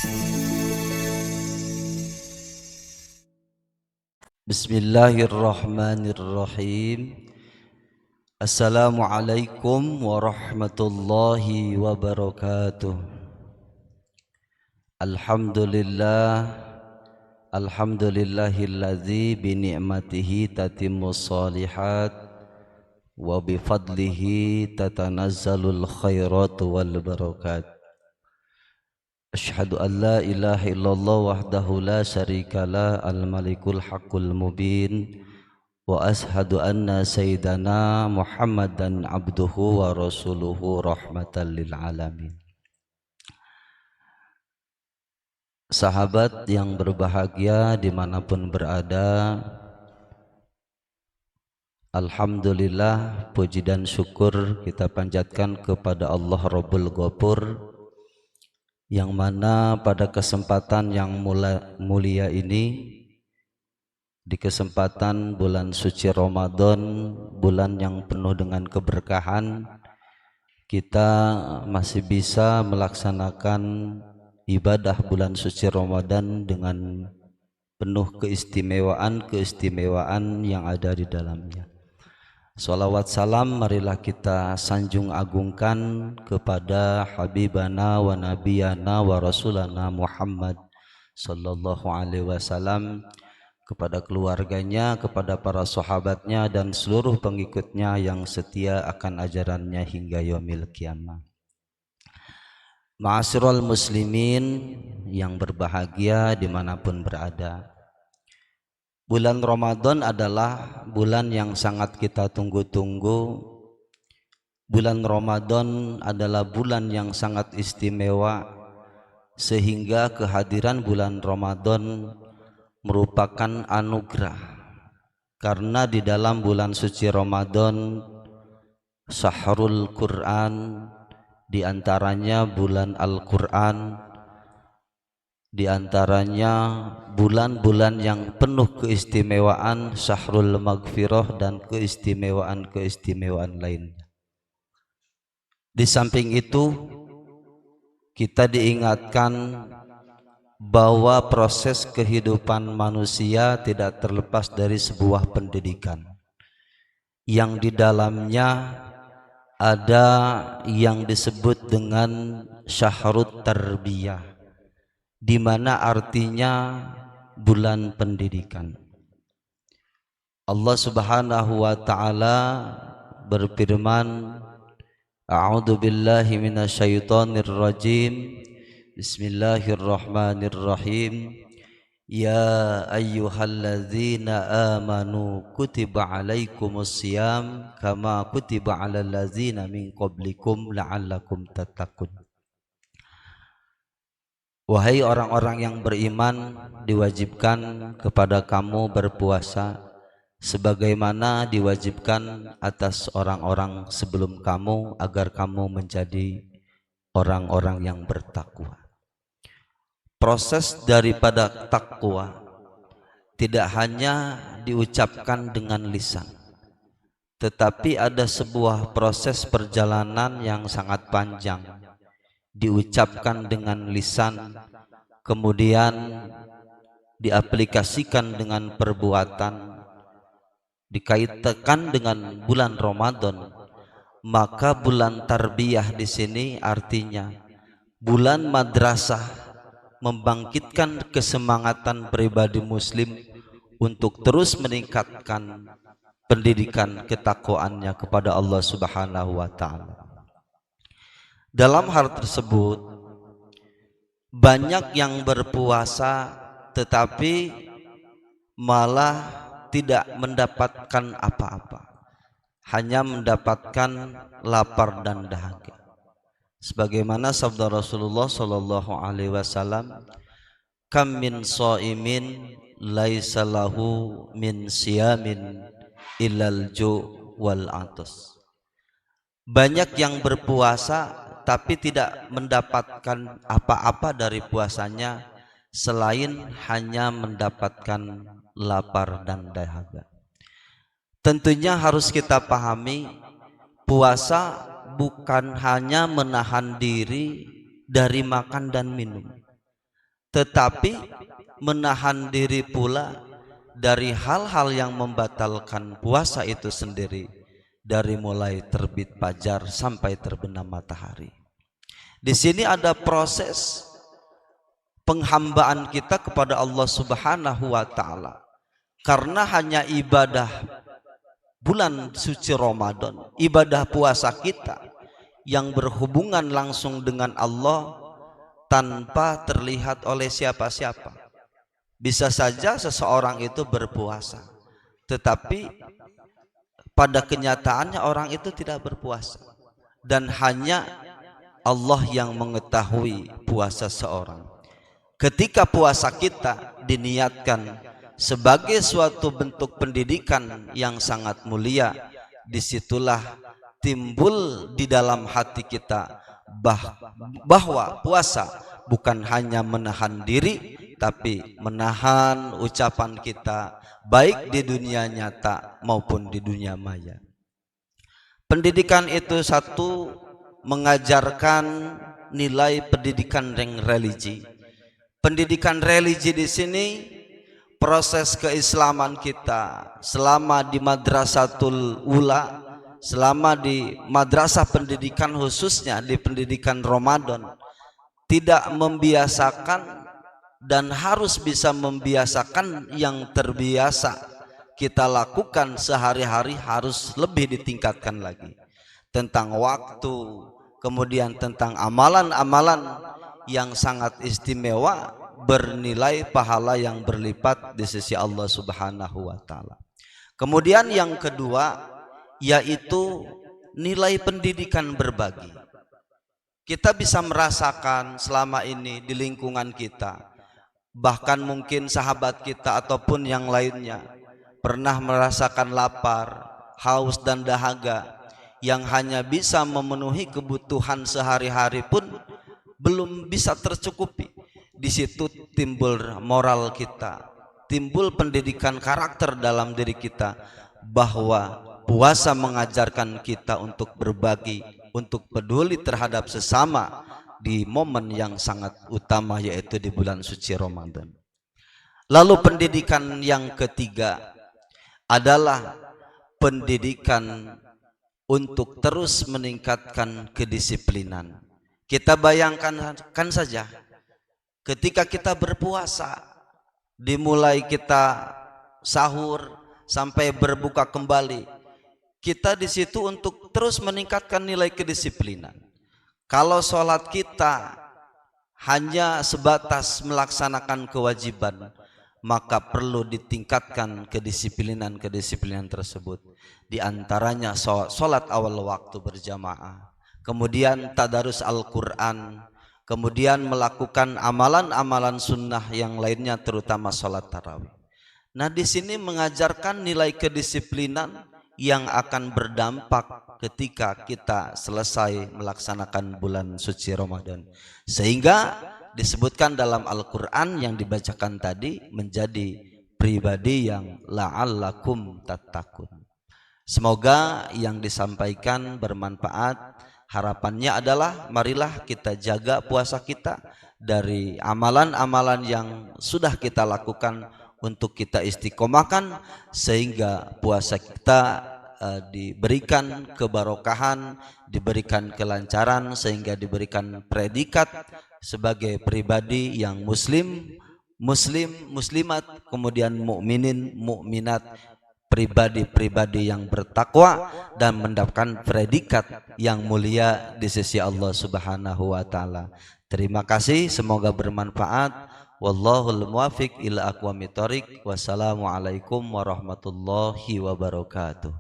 Bismillahirrahmanirrahim. Assalamualaikum warahmatullahi wabarakatuh. Alhamdulillah, alhamdulillahilladzi bi ni'matihi tatimmus shalihat wa bi fadlihi tatanazzalul khairatu wal barakat. Asyhadu an la ilaha illallah wahdahu la syarikalah al-malikul haqqul mubin wa ashhadu anna sayyidana Muhammadan abduhu wa rasuluhu rahmatan lil alamin. Sahabat yang berbahagia dimanapun berada, alhamdulillah, puji dan syukur kita panjatkan kepada Allah Rabbul Ghafur, yang mana pada kesempatan yang mulia ini, di kesempatan bulan suci Ramadan, bulan yang penuh dengan keberkahan, kita masih bisa melaksanakan ibadah bulan suci Ramadan dengan penuh keistimewaan yang ada di dalamnya. Salawat salam marilah kita sanjung agungkan kepada Habibana wa Nabiyana wa Rasulana Muhammad sallallahu alaihi wasallam, kepada keluarganya, kepada para sahabatnya dan seluruh pengikutnya yang setia akan ajarannya hingga yaumil qiyamah. Ma'asyiral muslimin yang berbahagia dimanapun berada, bulan Ramadan adalah bulan yang sangat kita tunggu-tunggu. Bulan Ramadan adalah bulan yang sangat istimewa, sehingga kehadiran bulan Ramadan merupakan anugerah. Karena di dalam bulan suci Ramadan, Syahrul Quran, di antaranya bulan Al-Quran, di antaranya bulan-bulan yang penuh keistimewaan, Syahrul Maghfirah dan keistimewaan-keistimewaan lainnya. Di samping itu, kita diingatkan bahwa proses kehidupan manusia tidak terlepas dari sebuah pendidikan yang di dalamnya ada yang disebut dengan Syahrut Tarbiyah, di mana artinya bulan pendidikan. Allah Subhanahu wa taala berfirman, A'udzu billahi minasyaitonir rajim. Bismillahirrahmanirrahim. Ya ayyuhalladzina amanu kutiba alaikumusiyam kama kutiba alal ladzina min qablikum la'allakum tattaqun. Wahai orang-orang yang beriman, diwajibkan kepada kamu berpuasa sebagaimana diwajibkan atas orang-orang sebelum kamu, agar kamu menjadi orang-orang yang bertakwa. Proses daripada takwa tidak hanya diucapkan dengan lisan, tetapi ada sebuah proses perjalanan yang sangat panjang. Diucapkan dengan lisan, kemudian diaplikasikan dengan perbuatan, dikaitkan dengan bulan Ramadan. Maka bulan tarbiyah di sini artinya bulan madrasah, membangkitkan kesemangatan pribadi muslim untuk terus meningkatkan pendidikan ketakwaannya kepada Allah Subhanahu wa taala. Dalam hal tersebut, banyak yang berpuasa tetapi malah tidak mendapatkan apa-apa, hanya mendapatkan lapar dan dahaga. Sebagaimana sabda Rasulullah sallallahu alaihi wasallam, kam min shaimin laisa lahu min siyamin illal ju' wal atas. Banyak yang berpuasa tapi tidak mendapatkan apa-apa dari puasanya selain hanya mendapatkan lapar dan dahaga. Tentunya harus kita pahami, puasa bukan hanya menahan diri dari makan dan minum, tetapi menahan diri pula dari hal-hal yang membatalkan puasa itu sendiri, dari mulai terbit fajar sampai terbenam matahari. Di sini ada proses penghambaan kita kepada Allah Subhanahu wa taala. Karena hanya ibadah bulan suci Ramadan, ibadah puasa kita yang berhubungan langsung dengan Allah tanpa terlihat oleh siapa-siapa. Bisa saja seseorang itu berpuasa, tetapi pada kenyataannya orang itu tidak berpuasa, dan hanya Allah yang mengetahui puasa seorang. Ketika puasa kita diniatkan sebagai suatu bentuk pendidikan yang sangat mulia, disitulah timbul di dalam hati kita bahwa puasa bukan hanya menahan diri, tapi menahan ucapan kita baik di dunia nyata maupun di dunia maya. Pendidikan itu satu, mengajarkan nilai pendidikan yang religi. Pendidikan religi di sini proses keislaman kita selama di Madrasatul Ula, selama di madrasah pendidikan, khususnya di pendidikan Ramadan, tidak membiasakan dan harus bisa membiasakan yang terbiasa kita lakukan sehari-hari, harus lebih ditingkatkan lagi tentang waktu, kemudian tentang amalan-amalan yang sangat istimewa, bernilai pahala yang berlipat di sisi Allah Subhanahu wa taala. Kemudian yang kedua yaitu nilai pendidikan berbagi. Kita bisa merasakan selama ini di lingkungan kita, bahkan mungkin sahabat kita ataupun yang lainnya pernah merasakan lapar, haus dan dahaga yang hanya bisa memenuhi kebutuhan sehari-hari pun belum bisa tercukupi. Di situ timbul moral kita, timbul pendidikan karakter dalam diri kita, bahwa puasa mengajarkan kita untuk berbagi, untuk peduli terhadap sesama di momen yang sangat utama, yaitu di bulan suci Ramadan. Lalu pendidikan yang ketiga adalah pendidikan untuk terus meningkatkan kedisiplinan. Kita bayangkan saja, ketika kita berpuasa, dimulai kita sahur sampai berbuka kembali, kita di situ untuk terus meningkatkan nilai kedisiplinan. Kalau sholat kita hanya sebatas melaksanakan kewajiban, maka perlu ditingkatkan kedisiplinan tersebut. Di antaranya sholat awal waktu berjamaah, kemudian tadarus Al-Quran, kemudian melakukan amalan-amalan sunnah yang lainnya, terutama sholat tarawih. Nah, di sini mengajarkan nilai kedisiplinan yang akan berdampak ketika kita selesai melaksanakan bulan suci Ramadan, sehingga disebutkan dalam Al-Quran yang dibacakan tadi menjadi pribadi yang la'allakum tattaqun. Semoga yang disampaikan bermanfaat. Harapannya adalah marilah kita jaga puasa kita dari amalan-amalan yang sudah kita lakukan untuk kita istiqomahkan, sehingga puasa kita diberikan kebarokahan, diberikan kelancaran, sehingga diberikan predikat sebagai pribadi yang muslimat, kemudian mukminin, mukminat, pribadi-pribadi yang bertakwa dan mendapatkan predikat yang mulia di sisi Allah Subhanahu wa taala. Terima kasih, semoga bermanfaat. Wallahul muwaffiq ila aqwamit thoriq. Wassalamualaikum warahmatullahi wabarakatuh.